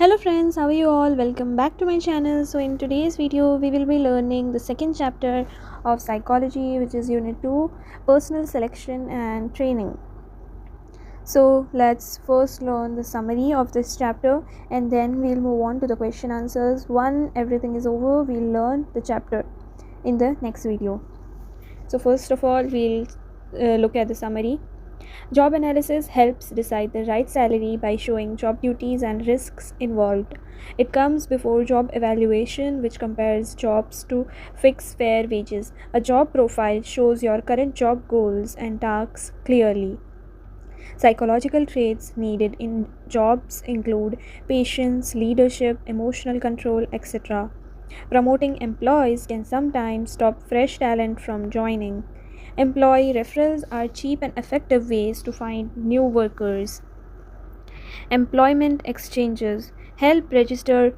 Hello friends, how are you all? Welcome back to my channel. So in today's video we will be learning the second chapter of psychology, which is unit 2, personal selection and training. So let's first learn the summary of this chapter and then we'll move on to the question answers. When everything is over, we'll learn the chapter in the next video. So first of all, we'll look at the summary. Job analysis helps decide the right salary by showing job duties and risks involved. It comes before job evaluation, which compares jobs to fix fair wages. A job profile shows your current job goals and tasks clearly. Psychological traits needed in jobs include patience, leadership, emotional control, etc. Promoting employees can sometimes stop fresh talent from joining. Employee referrals are cheap and effective ways to find new workers. Employment exchanges help register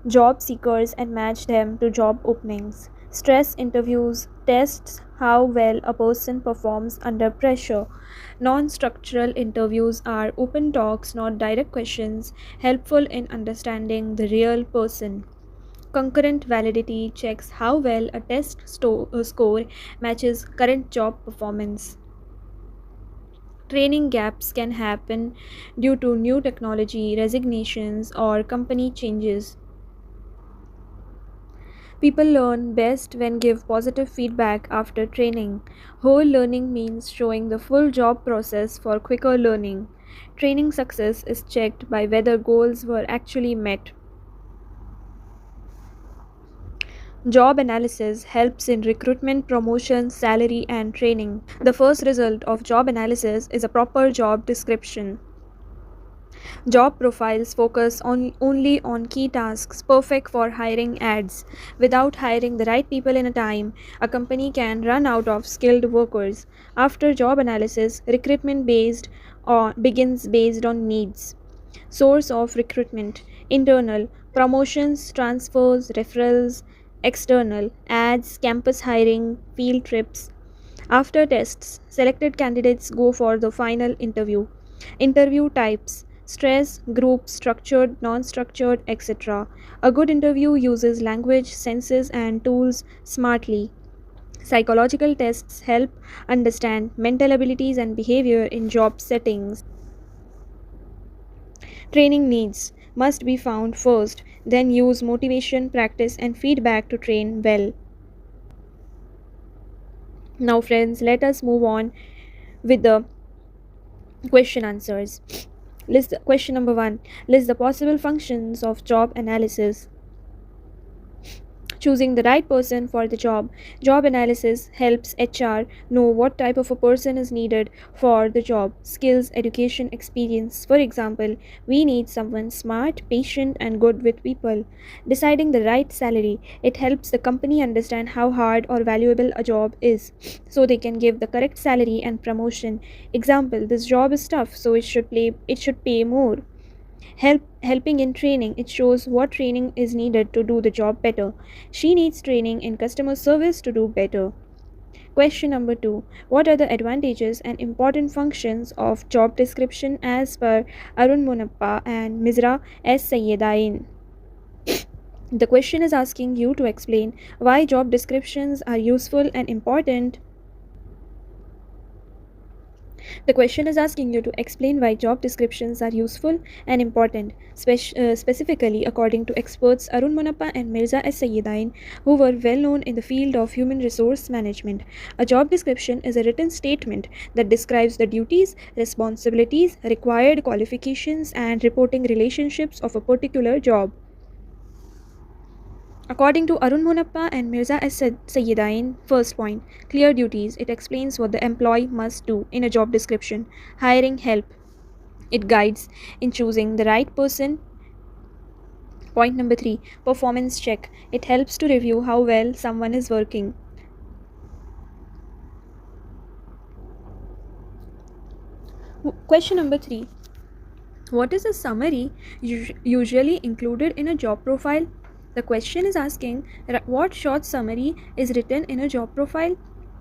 job seekers and match them to job openings. Stress interviews tests how well a person performs under pressure. Non-structural interviews are open talks, not direct questions, helpful in understanding the real person. Concurrent validity checks how well a score matches current job performance. Training gaps can happen due to new technology, resignations, or company changes. People learn best when give positive feedback after training. Whole learning means showing the full job process for quicker learning. Training success is checked by whether goals were actually met. Job analysis helps in recruitment, promotion, salary, and training. The first result of job analysis is a proper job description. Job profiles focus only on key tasks, perfect for hiring ads. Without hiring the right people in a time, a company can run out of skilled workers. After job analysis, recruitment begins based on needs. Source of recruitment: internal, promotions, transfers, referrals; external, ads, campus hiring, field trips. After tests, selected candidates go for the final interview. Interview types: stress, group, structured, non structured, etc. A good interview uses language, senses, and tools smartly. Psychological tests help understand mental abilities and behavior in job settings. Training needs must be found first, then use motivation, practice, and feedback to train well. Now, friends, let us move on with the question answers. Question number 1. List the possible functions of job analysis. Choosing the right person for the job. Job analysis helps HR know what type of a person is needed for the job. Skills, education, experience. For example, we need someone smart, patient, and good with people. Deciding the right salary. It helps the company understand how hard or valuable a job is, so they can give the correct salary and promotion. Example: this job is tough, so it should pay more. Helping in training. It shows what training is needed to do the job better. She needs training in customer service to do better. Question number 2. What are the advantages and important functions of job description as per Arun Munappa and Mizra S. Sayyedain? The question is asking you to explain why job descriptions are useful and important. The question is asking you to explain why job descriptions are useful and important, specifically according to experts Arun Munappa and Mirza S. Sayyedain, who were well known in the field of human resource management. A job description is a written statement that describes the duties, responsibilities, required qualifications, and reporting relationships of a particular job. According to Arun Munappa and Mirza S. Sayyedain, first point, clear duties. It explains what the employee must do in a job description. Hiring help. It guides in choosing the right person. Point number 3, performance check. It helps to review how well someone is working. Question number 3. What is a summary usually included in a job profile? The question is asking what short summary is written in a job profile.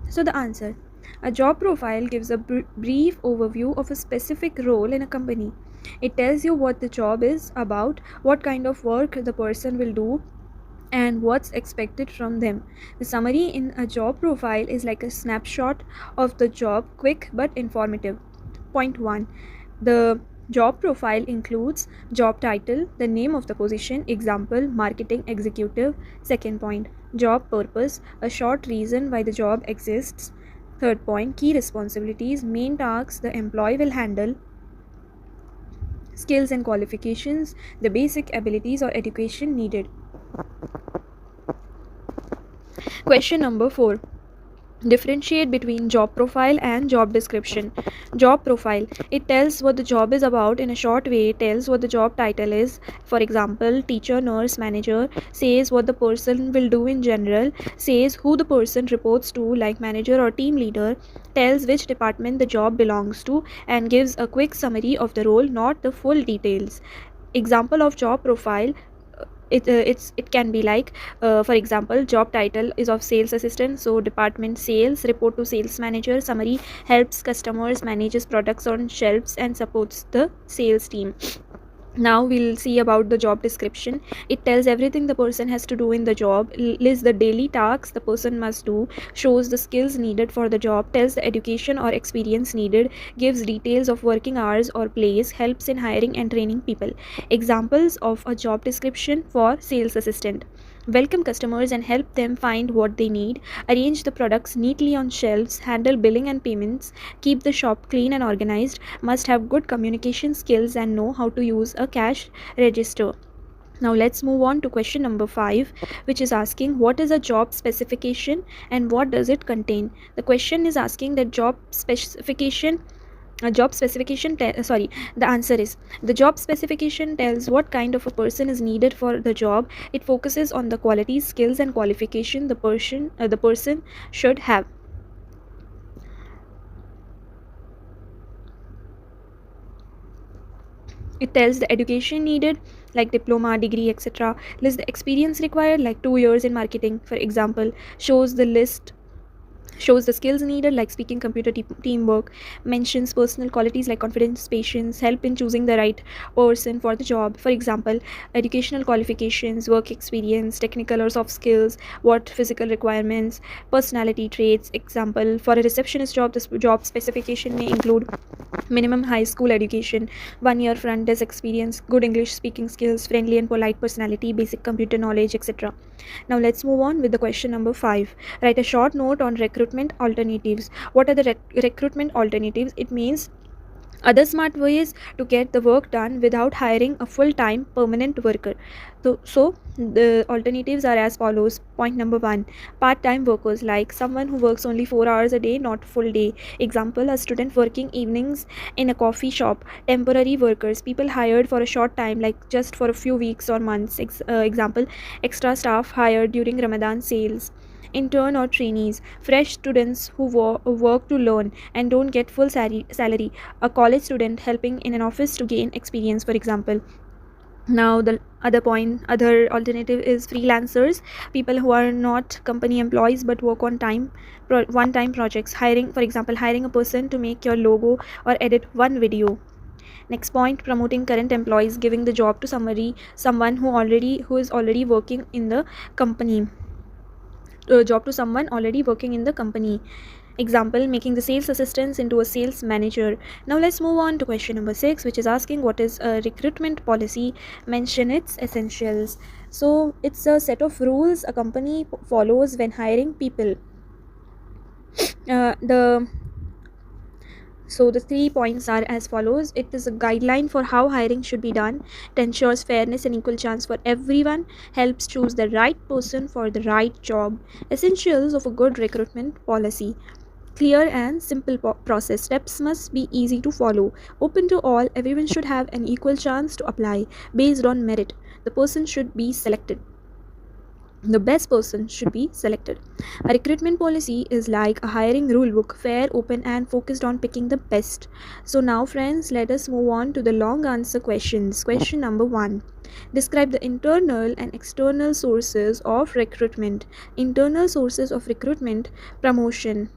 So the answer: A job profile gives a brief overview of a specific role in a company. It tells you what the job is about, what kind of work the person will do, and what's expected from them. The summary in a job profile is like a snapshot of the job, quick but informative. Point 1. The job profile includes job title, the name of the position, example, marketing executive. Second point, job purpose, a short reason why the job exists. Third point, key responsibilities, main tasks the employee will handle. Skills and qualifications, the basic abilities or education needed. Question number 4. Differentiate between job profile and job description. Job profile, it tells what the job is about in a short way. It tells what the job title is, for example, teacher, nurse, manager. Says what the person will do in general. Says who the person reports to, like manager or team leader. Tells which department the job belongs to, and gives a quick summary of the role, not the full details. Example of job profile, it can be like, for example, job title is of sales assistant, so department sales, report to sales manager. Summary, helps customers, manages products on shelves, and supports the sales team. Now we'll see about the job description. It tells everything the person has to do in the job, lists the daily tasks the person must do, shows the skills needed for the job, tells the education or experience needed, gives details of working hours or place, helps in hiring and training people. Examples of a job description for sales assistant: welcome customers and help them find what they need, arrange the products neatly on shelves, handle billing and payments, keep the shop clean and organized, must have good communication skills and know how to use a cash register. Now let's move on to question number 5, which is asking what is a job specification and what does it contain. The question is asking that the answer is, the job specification tells what kind of a person is needed for the job. It focuses on the qualities, skills and qualification the person should have. It tells the education needed, like diploma, degree, etc. Lists the experience required, like 2 years in marketing, for example. Shows the skills needed, like speaking, computer, teamwork. Mentions personal qualities like confidence, patience, help in choosing the right person for the job, for example, educational qualifications, work experience, technical or soft skills, what physical requirements, personality traits. Example, for a receptionist job, this job specification may include minimum high school education, 1 year front desk experience, good English speaking skills, friendly and polite personality, basic computer knowledge, etc. Now let's move on with the question number 5. Write a short note on recruitment alternatives. What are the recruitment alternatives? It means other smart ways to get the work done without hiring a full-time permanent worker. So the alternatives are as follows. Point number 1, part-time workers, like someone who works only 4 hours a day, not full day. Example, a student working evenings in a coffee shop. Temporary workers, people hired for a short time, like just for a few weeks or months. Example, extra staff hired during Ramadan sales. Intern or trainees, fresh students who work to learn and don't get full salary. A college student helping in an office to gain experience, for example. Now the other alternative is freelancers, people who are not company employees but work on one-time projects. Hiring, for example, hiring a person to make your logo or edit one video. Next point, promoting current employees, giving the job to someone who is already working in the company. Example, making the sales assistants into a sales manager. Now let's move on to question number 6, which is asking what is a recruitment policy. Mention its essentials. So it's a set of rules a company follows when hiring people. So the 3 points are as follows. It is a guideline for how hiring should be done. It ensures fairness and equal chance for everyone. Helps choose the right person for the right job. Essentials of a good recruitment policy. Clear and simple process. Steps must be easy to follow. Open to all. Everyone should have an equal chance to apply. Based on merit. The person should be selected. The best person should be selected. A recruitment policy is like a hiring rule book, fair, open and focused on picking the best. So now friends, let us move on to the long answer questions. Question number 1. Describe the internal and external sources of recruitment. Internal sources of recruitment: promotion,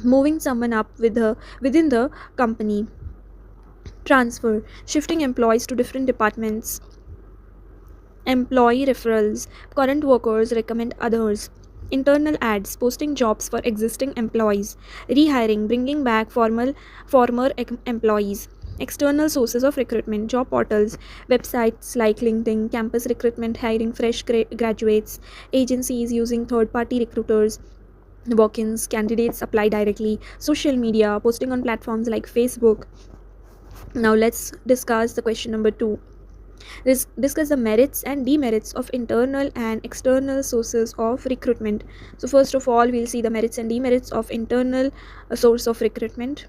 moving someone up within the company. Transfer, shifting employees to different departments. Employee referrals, current workers recommend others. Internal ads, posting jobs for existing employees. Rehiring, bringing back former employees. External sources of recruitment, job portals, websites like LinkedIn, campus recruitment, hiring fresh graduates, agencies using third party recruiters, walk ins, candidates apply directly, social media, posting on platforms like Facebook. Now, let's discuss the question number 2. Discuss the merits and demerits of internal and external sources of recruitment. So, first of all, we'll see the merits and demerits of internal source of recruitment.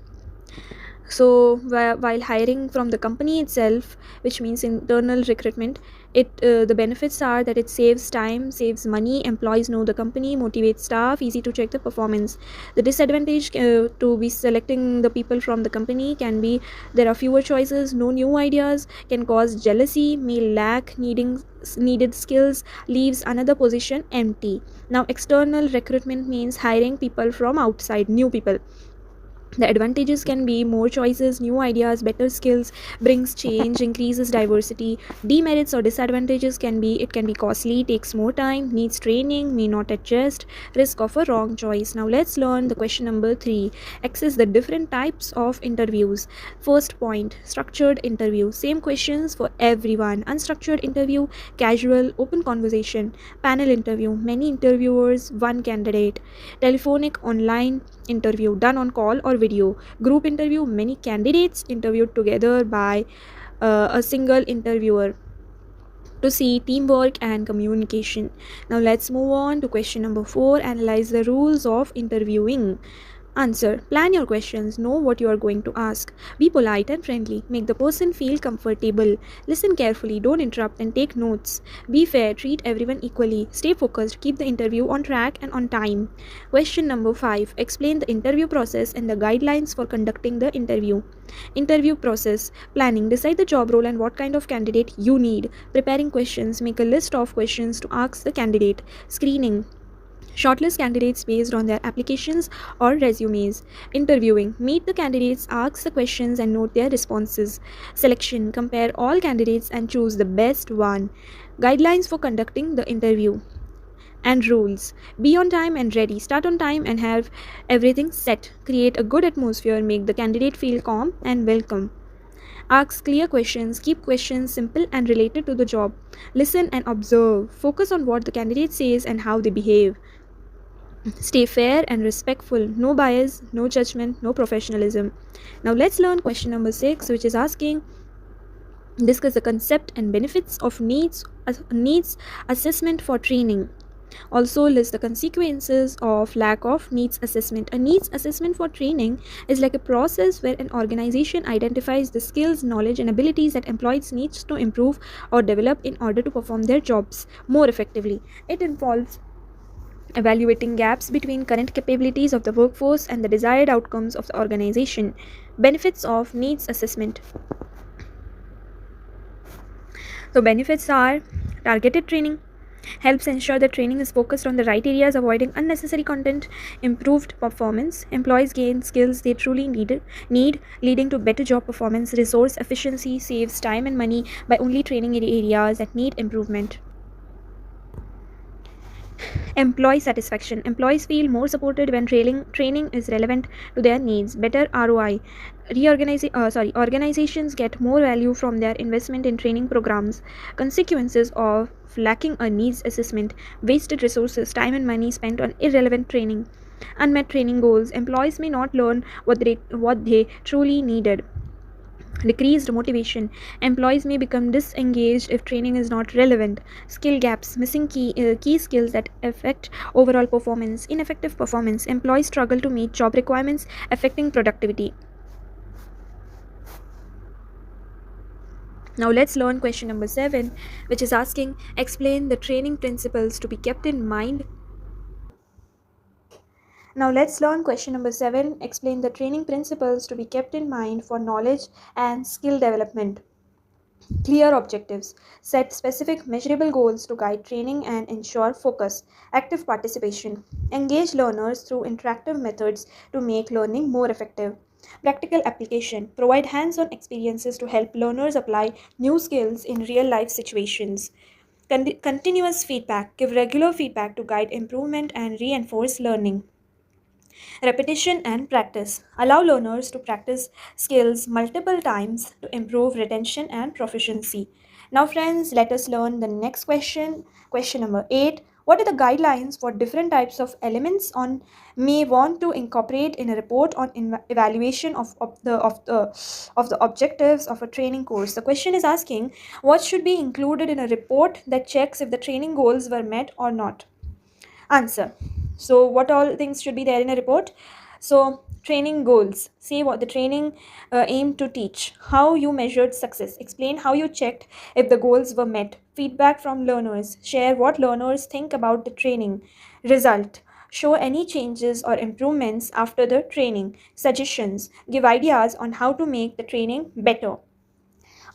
So while hiring from the company itself, which means internal recruitment, the benefits are that it saves time, saves money, employees know the company, motivates staff, easy to check the performance. The disadvantage to be selecting the people from the company can be there are fewer choices, no new ideas, can cause jealousy, may lack needed skills, leaves another position empty. Now external recruitment means hiring people from outside, new people. The advantages can be more choices, new ideas, better skills, brings change, increases diversity. Demerits or disadvantages can be it can be costly, takes more time, needs training, may not adjust, risk of a wrong choice. Now let's learn the question number 3. Access the different types of interviews. First point, structured interview. Same questions for everyone. Unstructured interview, casual, open conversation. Panel interview, many interviewers, one candidate. Telephonic online interview, done on call or video. Group interview, many candidates interviewed together by a single interviewer to see teamwork and communication. Now let's move on to question number 4. Analyze the rules of interviewing. Answer. Plan your questions. Know what you are going to ask. Be polite and friendly. Make the person feel comfortable. Listen carefully. Don't interrupt and take notes. Be fair. Treat everyone equally. Stay focused. Keep the interview on track and on time. Question number 5. Explain the interview process and the guidelines for conducting the interview. Interview process. Planning. Decide the job role and what kind of candidate you need. Preparing questions. Make a list of questions to ask the candidate. Screening. Shortlist candidates based on their applications or resumes. Interviewing. Meet the candidates, ask the questions, and note their responses. Selection. Compare all candidates and choose the best one. Guidelines for conducting the interview. And rules. Be on time and ready. Start on time and have everything set. Create a good atmosphere. Make the candidate feel calm and welcome. Ask clear questions. Keep questions simple and related to the job. Listen and observe. Focus on what the candidate says and how they behave. Stay fair and respectful. No bias, no judgment, no professionalism. Now let's learn question number 6, which is asking discuss the concept and benefits of needs assessment for training. Also list the consequences of lack of needs assessment. A needs assessment for training is like a process where an organization identifies the skills, knowledge, and abilities that employees need to improve or develop in order to perform their jobs more effectively. It involves evaluating gaps between current capabilities of the workforce and the desired outcomes of the organization. Benefits of needs assessment. So, benefits are targeted training. Helps ensure that training is focused on the right areas, avoiding unnecessary content. Improved performance. Employees gain skills they truly need, leading to better job performance. Resource efficiency. Saves time and money by only training in areas that need improvement. Employee satisfaction. Employees feel more supported when training is relevant to their needs. Better ROI. Organizations get more value from their investment in training programs. Consequences of lacking a needs assessment. Wasted resources, time and money spent on irrelevant training. Unmet training goals. Employees may not learn what they truly needed. Decreased motivation. Employees may become disengaged if training is not relevant. Skill gaps. Missing key skills that affect overall performance. Ineffective performance. Employees struggle to meet job requirements, affecting productivity. Now let's learn question number 7, which is asking explain the training principles to be kept in mind. Now let's learn question number 7. Explain the training principles to be kept in mind for knowledge and skill development. Clear objectives. Set specific measurable goals to guide training and ensure focus. Active participation. Engage learners through interactive methods to make learning more effective. Practical application. Provide hands on experiences to help learners apply new skills in real life situations. Continuous feedback. Give regular feedback to guide improvement and reinforce learning. Repetition and practice. Allow learners to practice skills multiple times to improve retention and proficiency. Now, friends, let us learn the next question. Question number 8. What are the guidelines for different types of elements on may want to incorporate in a report on evaluation of the objectives of a training course? The question is asking what should be included in a report that checks if the training goals were met or not. Answer. So what all things should be there in a report? So training goals, say what the training aimed to teach, how you measured success, explain how you checked if the goals were met, feedback from learners, share what learners think about the training result, show any changes or improvements after the training, suggestions, give ideas on how to make the training better.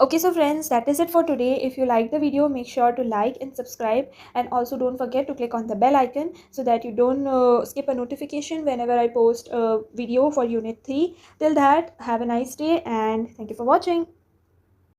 Okay, so friends, that is it for today. If you like the video, make sure to like and subscribe, and also don't forget to click on the bell icon so that you don't skip a notification whenever I post a video for unit 3. Till that, have a nice day and thank you for watching.